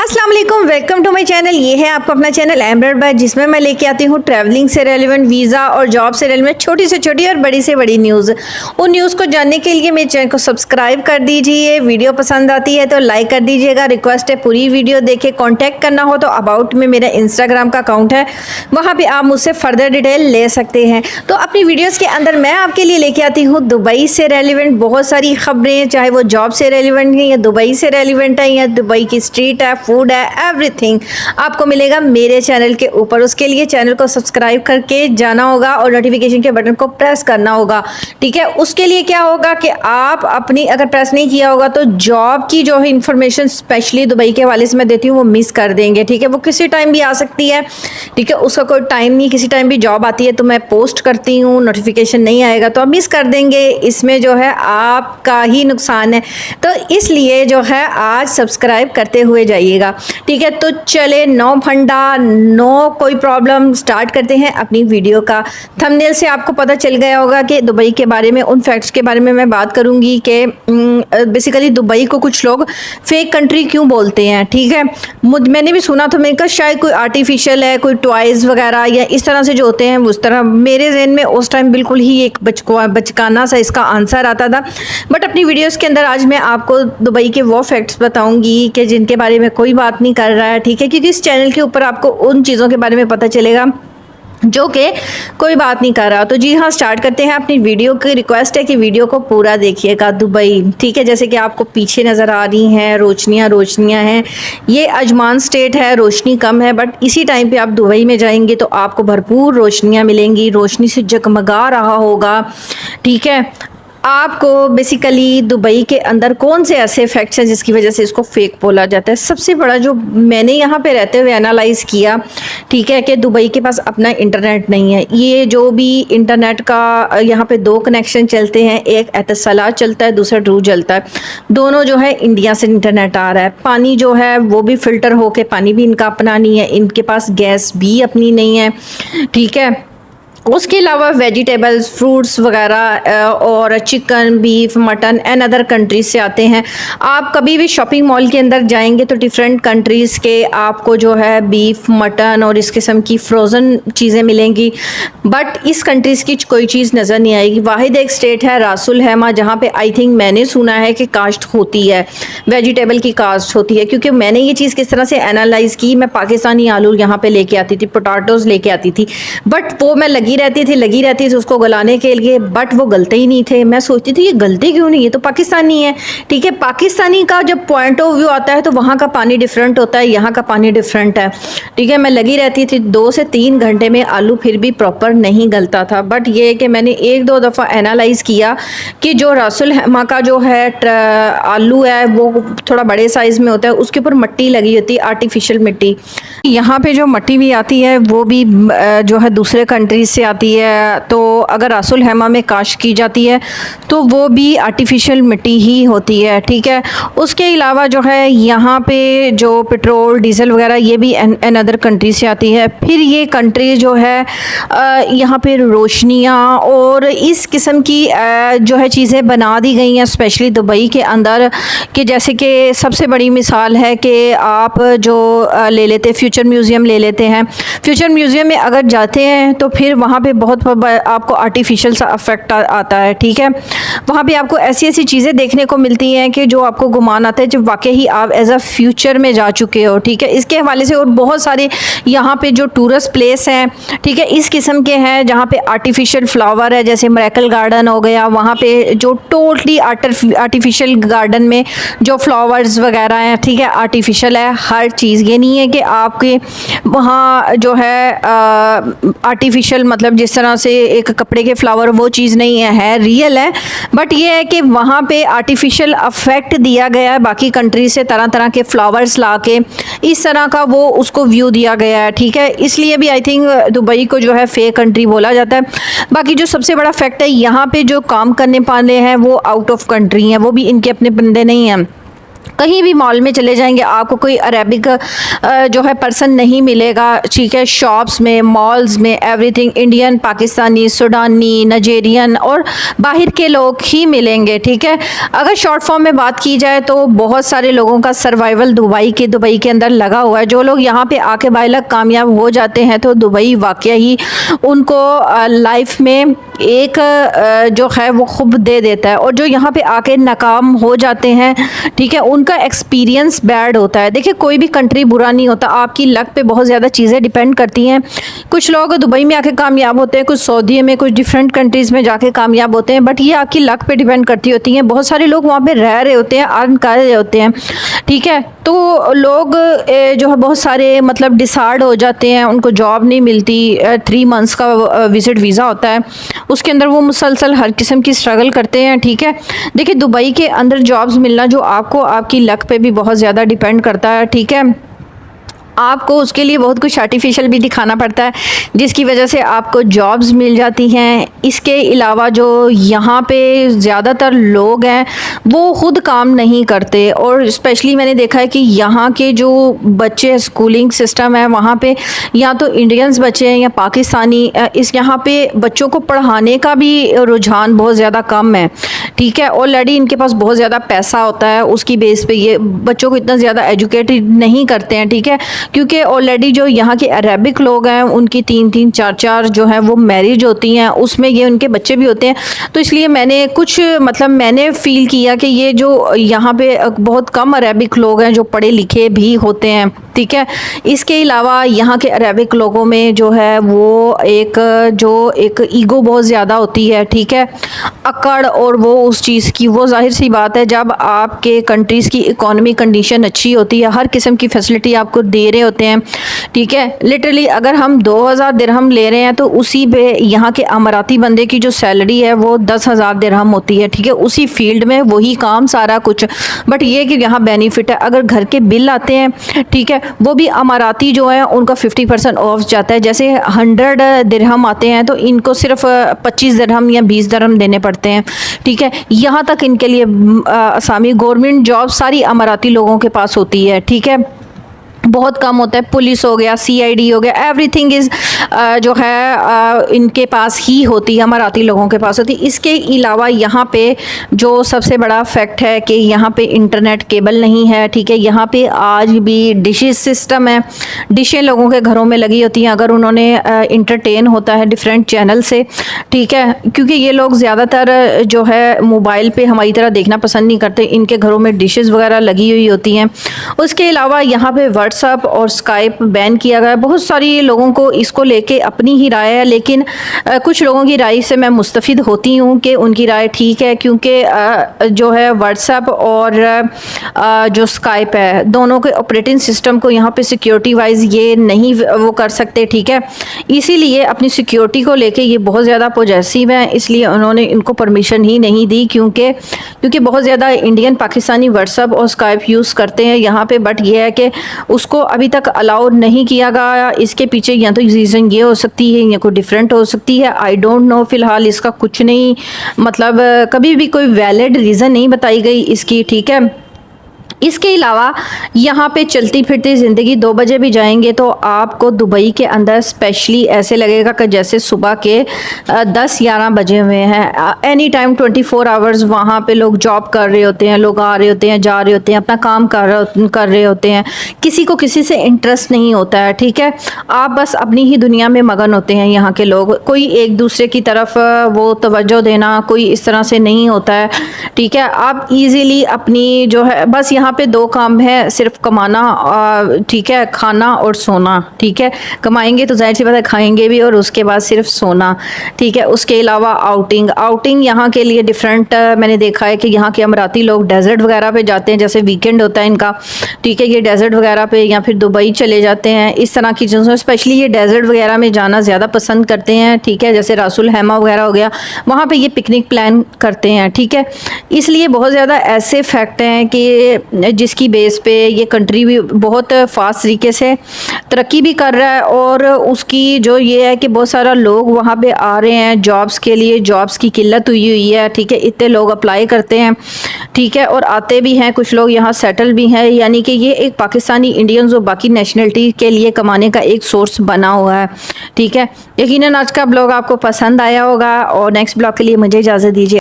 अस्सलाम वालेकुम, welcome to my channel. ये है आपको अपना चैनल एमरेट बाय, जिसमें मैं लेके आती हूँ ट्रैवलिंग से रेलिवेंट, वीज़ा और जॉब से रेलिवेंट छोटी से छोटी और बड़ी से बड़ी न्यूज़। उन न्यूज़ को जानने के लिए मेरे चैनल को सब्सक्राइब कर दीजिए। वीडियो पसंद आती है तो लाइक कर दीजिएगा। रिक्वेस्ट है पूरी वीडियो देखे। कॉन्टैक्ट करना हो तो अबाउट में मेरा इंस्टाग्राम का अकाउंट है, वहाँ पर आप मुझसे फर्दर डिटेल ले सकते हैं। तो अपनी वीडियोज़ के अंदर मैं आपके लिए लेके आती हूँ दुबई से रेलिवेंट बहुत सारी खबरें, चाहे वो जॉब से रेलिवेंट हैं या दुबई से रेलिवेंट है या दुबई की स्ट्रीट है, फूड है, एवरीथिंग आपको मिलेगा मेरे चैनल के ऊपर। उसके लिए चैनल को सब्सक्राइब करके जाना होगा और नोटिफिकेशन के बटन को प्रेस करना होगा, ठीक है। उसके लिए क्या होगा कि आप अपनी अगर प्रेस नहीं किया होगा तो जॉब की जो है इंफॉर्मेशन स्पेशली दुबई के हवाले से मैं देती हूँ वो मिस कर देंगे, ठीक है। वो किसी टाइम भी आ सकती है, ठीक है, उसका कोई टाइम नहीं, किसी टाइम भी जॉब आती है तो मैं पोस्ट करती हूँ, नोटिफिकेशन नहीं आएगा तो आप मिस कर देंगे। इसमें जो है आपका ही नुकसान है, तो इसलिए जो है आज सब्सक्राइब करते हुए जाइएगा, ठीक है। तो चले, नो फंडा, नो कोई प्रॉब्लम, स्टार्ट करते हैं अपनी वीडियो का। थंबनेल से आपको पता चल गया होगा कि दुबई के बारे में, उन फैक्ट्स के बारे में मैं बात करूंगी कि बेसिकली दुबई को कुछ लोग फेक कंट्री क्यों बोलते हैं, ठीक है। मैंने भी सुना था, मैंने कहा शायद कोई आर्टिफिशियल है, कोई टॉयज़ वगैरह या इस तरह से जो होते हैं उस तरह। मेरे जहन में उस टाइम बिल्कुल ही एक बचकाना सा इसका आंसर आता था। बट अपनी वीडियोज़ के अंदर आज मैं आपको दुबई के वो फैक्ट्स बताऊंगी कि जिनके बारे में कोई बात नहीं कर रहा है, ठीक है, क्योंकि इस चैनल के ऊपर आपको उन चीज़ों के बारे में पता चलेगा जो कि कोई बात नहीं कर रहा। तो जी हाँ, स्टार्ट करते हैं अपनी वीडियो की। रिक्वेस्ट है कि वीडियो को पूरा देखिएगा। दुबई, ठीक है, जैसे कि आपको पीछे नज़र आ रही हैं रोशनियाँ हैं। ये अजमान स्टेट है, रोशनी कम है, बट इसी टाइम पे आप दुबई में जाएंगे तो आपको भरपूर रोशनियाँ मिलेंगी, रोशनी से जगमगा रहा होगा, ठीक है। आपको बेसिकली दुबई के अंदर कौन से ऐसे फैक्ट्स हैं जिसकी वजह से इसको फेक बोला जाता है। सबसे बड़ा जो मैंने यहाँ पे रहते हुए एनालाइज किया, ठीक है, कि दुबई के पास अपना इंटरनेट नहीं है। ये जो भी इंटरनेट का यहाँ पे दो कनेक्शन चलते हैं, एक एतिसलात चलता है, दूसरा ट्रू चलता है। दोनों जो है इंडिया से इंटरनेट आ रहा है। पानी जो है वो भी फिल्टर होके, पानी भी इनका अपना नहीं है, इनके पास गैस भी अपनी नहीं है, ठीक है। उसके अलावा वेजिटेबल्स, फ्रूट्स वगैरह और chicken, beef, mutton and other countries से आते हैं। आप कभी भी शॉपिंग मॉल के अंदर जाएंगे तो डिफरेंट कंट्रीज़ के आपको जो है बीफ, मटन और इस किस्म की फ्रोज़न चीज़ें मिलेंगी, बट इस कंट्रीज़ की कोई चीज़ नज़र नहीं आएगी। वाहिद एक स्टेट है रासुल हैमा, जहाँ पे आई थिंक मैंने सुना है कि काश्त होती है, वेजिटेबल की काश्त होती है। क्योंकि मैंने ये चीज़ किस तरह से एनालाइज की, मैं पाकिस्तानी आलू यहाँ पे लेके आती थी, पोटाटोज़ लेके आती थी, बट वो मैं लगी रहती थी उसको गलाने के लिए, बट वो गलते ही नहीं थे। मैं सोचती थी ये गलते क्यों नहीं, ये तो पाकिस्तानी है, ठीक है। पाकिस्तानी का जब पॉइंट ऑफ व्यू आता है तो वहाँ का पानी डिफरेंट होता है, यहाँ का पानी डिफरेंट है, ठीक है। मैं लगी रहती थी 2 से 3 घंटे में, आलू फिर भी प्रॉपर नहीं गलता था। बट ये कि मैंने 1-2 दफ़ा एनालाइज किया कि जो रासुल हैमा का जो है आलू है वो थोड़ा बड़े साइज़ में होता है, उसके ऊपर मिट्टी लगी होती है, आर्टिफिशियल मिट्टी। यहाँ पे जो मिट्टी भी आती है वो भी जो है दूसरे कंट्रीज से आती है। तो अगर रासुल हैमा में काश्त की जाती है तो वो भी आर्टिफिशियल मिट्टी ही होती है, ठीक है। उसके अलावा जो है यहाँ पे जो पेट्रोल, डीजल वगैरह ये भी एन अदर कंट्री से आती है। फिर ये कंट्री जो है यहाँ पे रोशनियाँ और इस किस्म की जो है चीज़ें बना दी गई हैं स्पेशली दुबई के अंदर, कि जैसे कि सबसे बड़ी मिसाल है कि आप जो ले लेते फ्यूचर म्यूज़ियम ले लेते हैं। फ्यूचर म्यूज़ियम में अगर जाते हैं तो फिर वहाँ पे बहुत आपको आर्टिफिशियल सा इफेक्ट आता है, ठीक है। वहाँ पे आपको ऐसी ऐसी चीज़ें देखने को मिलती हैं कि जो आपको गुमान आता है जब वाकई ही आप एज अ फ्यूचर में जा चुके हो, ठीक है। इसके हवाले से और बहुत सारे यहाँ पे जो टूरिस्ट प्लेस हैं, ठीक है, इस किस्म के हैं जहाँ पे आर्टिफिशियल फ्लावर है, जैसे मिरेकल गार्डन हो गया। वहाँ पे जो टोटली आर्टिफिशियल गार्डन में जो फ्लावर्स वगैरह हैं, ठीक है, आर्टिफिशियल है हर चीज़। ये नहीं है कि आपके वहाँ जो है आर्टिफिशियल मतलब जिस तरह से एक कपड़े के फ्लावर, वो चीज़ नहीं है रियल है। बट ये है कि वहाँ पे आर्टिफिशियल अफेक्ट दिया गया है, बाकी कंट्री से तरह तरह के फ्लावर्स ला के इस तरह का वो उसको व्यू दिया गया है, ठीक है। इसलिए भी आई थिंक दुबई को जो है फेक कंट्री बोला जाता है। बाकी जो सबसे बड़ा फैक्ट है, यहाँ पे जो काम करने वाले हैं वो आउट ऑफ कंट्री हैं, वो भी इनके अपने बंदे नहीं हैं। कहीं भी मॉल में चले जाएंगे आपको कोई अरेबिक जो है पर्सन नहीं मिलेगा, ठीक है। शॉप्स में, मॉल्स में एवरीथिंग इंडियन, पाकिस्तानी, सुडानी, नाइजेरियन और बाहर के लोग ही मिलेंगे, ठीक है। अगर शॉर्ट फॉर्म में बात की जाए तो बहुत सारे लोगों का सर्वाइवल दुबई के अंदर लगा हुआ है। जो लोग यहाँ पे आके बाइलक कामयाब हो जाते हैं तो दुबई वाकई ही उनको लाइफ में एक जो है वो खूब दे देता है, और जो यहाँ पे आके नाकाम हो जाते हैं, ठीक है, उनका एक्सपीरियंस बैड होता है। देखिए कोई भी कंट्री बुरा नहीं होता, आपकी लक पे बहुत ज़्यादा चीज़ें डिपेंड करती हैं। कुछ लोग दुबई में आके कामयाब होते हैं, कुछ सऊदी में, कुछ डिफरेंट कंट्रीज़ में जाके कामयाब होते हैं, बट ये आपकी लक पे डिपेंड करती होती हैं। बहुत सारे लोग वहाँ पे रह रहे होते हैं, अर्न कर रहे होते हैं, ठीक है। तो लोग जो है बहुत सारे मतलब डिसार्ड हो जाते हैं, उनको जॉब नहीं मिलती। 3 मंथ्स का विज़िट वीज़ा होता है, उसके अंदर वो मुसलसल हर किस्म की स्ट्रगल करते हैं, ठीक है। देखिए दुबई के अंदर जॉब्स मिलना जो आपको आपकी लक पे भी बहुत ज़्यादा डिपेंड करता है, ठीक है। आपको उसके लिए बहुत कुछ आर्टिफिशियल भी दिखाना पड़ता है जिसकी वजह से आपको जॉब्स मिल जाती हैं। इसके अलावा जो यहाँ पे ज़्यादातर लोग हैं वो ख़ुद काम नहीं करते, और स्पेशली मैंने देखा है कि यहाँ के जो बच्चे स्कूलिंग सिस्टम है वहाँ पे या तो इंडियंस बच्चे हैं या पाकिस्तानी, इस यहाँ पे बच्चों को पढ़ाने का भी रुझान बहुत ज़्यादा कम है, ठीक है। ऑलरेडी इनके पास बहुत ज़्यादा पैसा होता है, उसकी बेस पे ये बच्चों को इतना ज़्यादा एजुकेटेड नहीं करते हैं, ठीक है। क्योंकि ऑलरेडी जो यहाँ के अरेबिक लोग हैं उनकी 3-3 4-4 जो है वो मैरिज होती हैं, उसमें ये उनके बच्चे भी होते हैं। तो इसलिए मैंने फ़ील किया कि ये जो यहाँ पे बहुत कम अरेबिक लोग हैं जो पढ़े लिखे भी होते हैं, ठीक है। इसके अलावा यहाँ के अरेबिक लोगों में जो है वो एक ईगो बहुत ज़्यादा होती है, ठीक है, अकड़, और वो उस चीज़ की, वो जाहिर सी बात है जब आपके कंट्रीज़ की इकोनॉमी कंडीशन अच्छी होती है, हर किस्म की फैसिलिटी आपको दे रहे होते हैं, ठीक है। लिटरली अगर हम 2000 दिरहम ले रहे हैं तो उसी पे यहाँ के अमाराती बंदे की जो सैलरी है वो 10,000 दिरहम होती है, ठीक है। उसी फील्ड में वही काम सारा कुछ, बट ये कि यहाँ बेनिफिट है, अगर घर के बिल आते हैं, ठीक है, वो भी अमाराती जो है उनका 50% ऑफ जाता है। जैसे 100 दिरहम आते हैं तो इनको सिर्फ 25 दिरहम या 20 दिरहम देने पड़ते हैं, ठीक है। यहाँ तक इनके लिए असामी गवर्नमेंट जॉब सारी अमाराती लोगों के पास होती है, ठीक है, बहुत कम होता है। पुलिस हो गया, CID हो गया, एवरीथिंग इज़ जो है इनके पास ही होती है, अमाराती लोगों के पास होती है। इसके अलावा यहाँ पे जो सबसे बड़ा फैक्ट है कि यहाँ पे इंटरनेट केबल नहीं है, ठीक है। यहाँ पे आज भी डिशेस सिस्टम है, डिशें लोगों के घरों में लगी होती हैं अगर उन्होंने इंटरटेन होता है डिफरेंट चैनल से, ठीक है, क्योंकि ये लोग ज़्यादातर जो है मोबाइल पे हमारी तरह देखना पसंद नहीं करते, इनके घरों में डिशेस वगैरह लगी हुई होती हैं। उसके अलावा यहाँ पे व्हाट्सएप और स्काइप बैन किया गया है। बहुत सारी लोगों को इसको लेके अपनी ही राय है, लेकिन कुछ लोगों की राय से मैं मुस्तफ़िद होती हूँ कि उनकी राय ठीक है, क्योंकि जो है व्हाट्सएप और जो स्काइप है दोनों के ऑपरेटिंग सिस्टम को यहाँ पे सिक्योरिटी वाइज ये नहीं वो कर सकते, ठीक है। इसीलिए अपनी सिक्योरिटी को लेके ये बहुत ज़्यादा पॉजेसिव है, इसलिए उन्होंने इनको परमिशन ही नहीं दी, क्योंकि बहुत ज़्यादा इंडियन पाकिस्तानी व्हाट्सएप और स्काइप यूज़ करते हैं यहाँ पे, बट ये है कि उसको अभी तक अलाउ नहीं किया गया। इसके पीछे या तो रीज़न ये हो सकती है या कोई डिफरेंट हो सकती है, आई डोंट नो। फ़िलहाल इसका कुछ नहीं, मतलब कभी भी कोई वैलिड रीज़न नहीं बताई गई इसकी, ठीक है। इसके अलावा यहाँ पे चलती फिरती ज़िंदगी 2 बजे भी जाएंगे तो आपको दुबई के अंदर स्पेशली ऐसे लगेगा कि जैसे सुबह के 10-11 बजे हुए हैं। एनी टाइम 24 आवर्स वहाँ पे लोग जॉब कर रहे होते हैं, लोग आ रहे होते हैं, जा रहे होते हैं, अपना काम कर रहे होते हैं, किसी को किसी से इंटरेस्ट नहीं होता है, ठीक है। आप बस अपनी ही दुनिया में मगन होते हैं यहाँ के लोग, कोई एक दूसरे की तरफ वो तवज्जो देना कोई इस तरह से नहीं होता है, ठीक है। आप ईज़िली अपनी जो है बस यहाँ पे 2 काम है, सिर्फ कमाना, ठीक है, खाना और सोना, ठीक है। कमाएंगे तो जाहिर सी बात है खाएंगे भी, और उसके बाद सिर्फ सोना, ठीक है। उसके अलावा आउटिंग यहाँ के लिए डिफरेंट मैंने देखा है कि यहाँ के अमराती लोग डेजर्ट वगैरह पे जाते हैं, जैसे वीकेंड होता है इनका, ठीक है, ये डेजर्ट वगैरह पे या फिर दुबई चले जाते हैं, इस तरह की चीज़ों, स्पेशली ये डेजर्ट वगैरह में जाना ज़्यादा पसंद करते हैं, ठीक है। जैसे रासुल हैमा वगैरह हो गया, वहाँ पर ये पिकनिक प्लान करते हैं, ठीक है। इसलिए बहुत ज़्यादा ऐसे फैक्ट हैं कि जिसकी बेस पे ये कंट्री भी बहुत फास्ट तरीके से तरक्की भी कर रहा है। और उसकी जो ये है कि बहुत सारा लोग वहाँ पे आ रहे हैं जॉब्स के लिए, जॉब्स की किल्लत हुई है, ठीक है, इतने लोग अप्लाई करते हैं, ठीक है, और आते भी हैं, कुछ लोग यहाँ सेटल भी हैं, यानी कि ये एक पाकिस्तानी इंडियंस और बाकी नेशनलिटी के लिए कमाने का एक सोर्स बना हुआ है, ठीक है। यकीनन आज का ब्लॉग आपको पसंद आया होगा और नेक्स्ट ब्लॉग के लिए मुझे इजाज़त दीजिए।